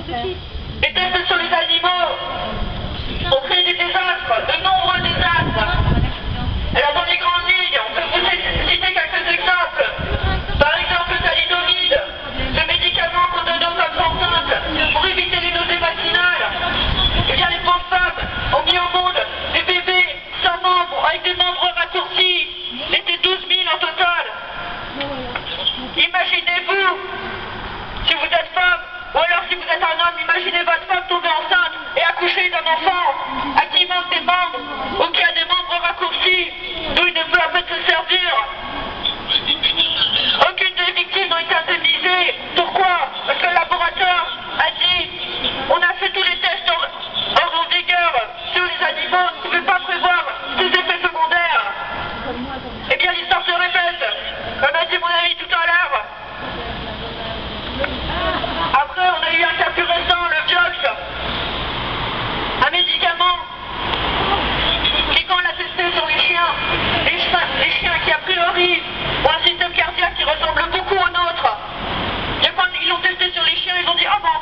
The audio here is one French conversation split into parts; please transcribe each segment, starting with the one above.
Les tests sur les animaux ont créé des désastres, de nombreux désastres. Alors dans les grandes lignes, on peut vous citer quelques exemples. Par exemple, le thalidomide, ce médicament qu'on donne aux femmes enceintes pour éviter les nausées vaginales. Eh bien, les pauvres femmes ont mis au monde des bébés sans membres, avec des membres raccourcis. C'était 12 000 en total. Imaginez-vous, si vous êtes femme, ou alors si vous êtes un homme, imaginez votre femme tomber enceinte et accoucher d'un enfant à qui manque des membres, ou qui a des membres raccourcis, d'où il ne peut en fait se servir. Aucune des victimes n'a été indemnisée. Pourquoi? Parce que le laboratoire a dit, on a fait tous les tests en vigueur sur les animaux, on ne pouvait pas prévoir des effets secondaires. Eh bien l'histoire se répète, comme a dit mon ami tout à l'heure. Après on a eu un cas plus récent, le Vioxx, un médicament qui quand on l'a testé sur les chiens qui a priori ont un système cardiaque qui ressemble beaucoup au nôtre. Et quand ils l'ont testé sur les chiens, ils ont dit ah bah en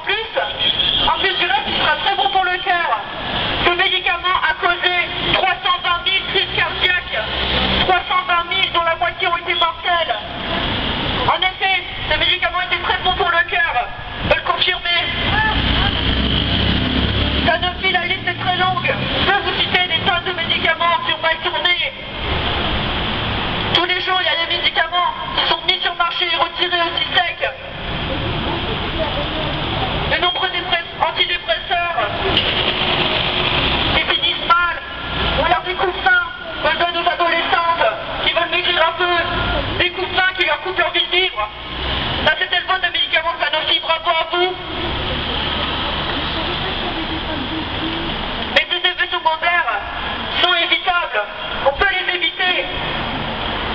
plus du reste il sera très bon pour le cœur. Ce médicament a causé 320 000 crises cardiaques, 320 000 dont la moitié ont été mortelles. En effet, ce médicament était très bon pour le cœur, je peux le confirmer. Sanofi, la liste est très longue, je peux vous citer des tas de médicaments qui ont mal tourné. Tous les jours, il y a des médicaments qui sont mis sur le marché et retirés aussi secs. De nombreux antidépresseurs qui finissent mal, ou alors des coups-fins qu'on donne aux adolescentes qui veulent maigrir un peu, des coups-fins qui leur coupent leur vie de vivre. Ça, c'était le bon de médicaments de Sanofi, bravo à vous. Mais ces effets secondaires sont évitables, on peut les éviter.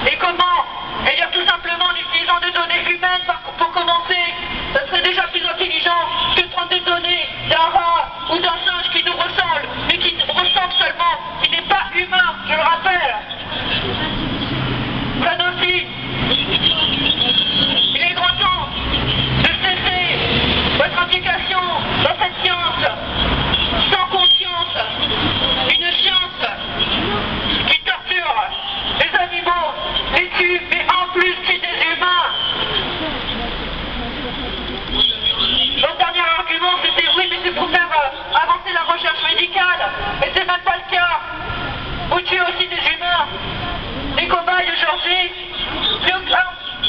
Et comment? Eh bien tout simplement en utilisant des données humaines pour commencer. Ça serait déjà plus intelligent que de prendre des données d'un rat ou d'un singe qui nous ressemble, mais qui ressemble seulement, qui n'est pas humain, je le rappelle. Sanofi, il est grand temps de cesser votre implication dans cette science sans conscience, une science qui torture les animaux, les tue, mais en plus tue des humains. Notre dernier argument c'était oui mais c'est pour faire avancer la recherche médicale, mais c'est même pas le cas. Vous tuez aussi des humains, des cobayes aujourd'hui.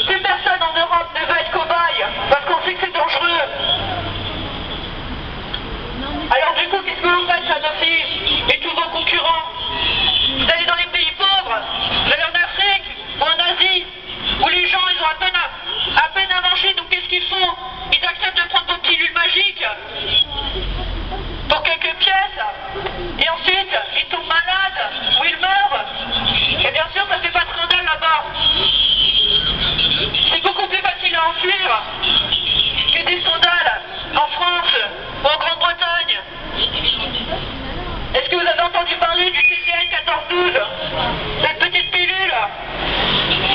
Plus personne en Europe ne veut être cobaye parce qu'on sait que c'est dangereux. Alors du coup qu'est-ce que vous faites Sanofi et tous vos concurrents? Vous allez dans les pays pauvres, vous allez en Afrique ou en Asie, où les gens ils ont à peine à manger, donc qu'est-ce qu'ils font? Ils acceptent de prendre vos pilules magiques pour quelques pièces, et ensuite ils tombent malades ou ils meurent. Et bien sûr ça fait pas de scandale là-bas. C'est beaucoup plus facile à enfuir que des scandales en France ou en Grande-Bretagne. Est-ce que vous avez entendu parler du TCL 1412, cette petite pilule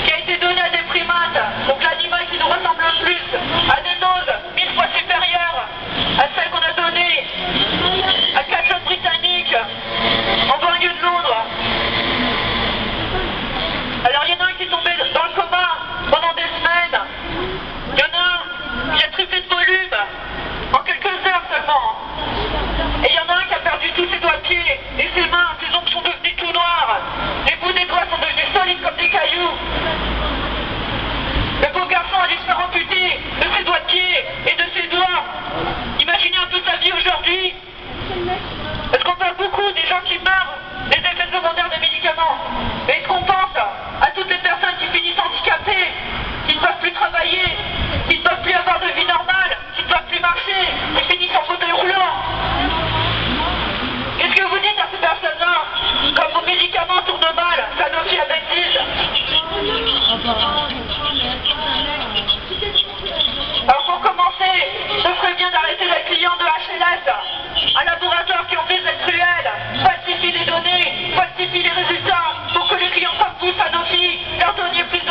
qui a été donnée à des primates, donc l'animal qui nous ressemble le plus, à des doses 1000 fois supérieures à celles qu'on a données à 4 jeunes britanniques en banlieue de Londres. Alors il y en a un qui est tombé dans le coma pendant des semaines, il y en a un qui a triplé de volume en quelques heures seulement, et il y en a un qui a perdu tous ses doigts de pied et ses mains, ses ongles sont devenus tout noirs, les bouts des doigts sont devenus solides comme des cailloux. Le pauvre garçon a dû se faire amputer de ses doigts de pied et de ses doigts. Imaginez un peu sa vie aujourd'hui. Est-ce qu'on parle beaucoup des gens qui meurent des effets secondaires des médicaments? Mais est-ce qu'on pense à toutes les personnes qui finissent handicapées, qui ne peuvent plus travailler, qui ne peuvent plus avoir de vie normale, qui ne peuvent plus marcher, qui finissent en fauteuil roulant? Qu'est-ce que vous dites à ces personnes-là? Comme vos médicaments tournent mal, Sanofi la bêtise. Alors pour commencer, ce serait bien d'arrêter les clients de HLS, un laboratoire qui ont fait cette cruelle, falsifie les données, falsifie les résultats, pour que les clients comme vous, Sanofi, leur donniez plus de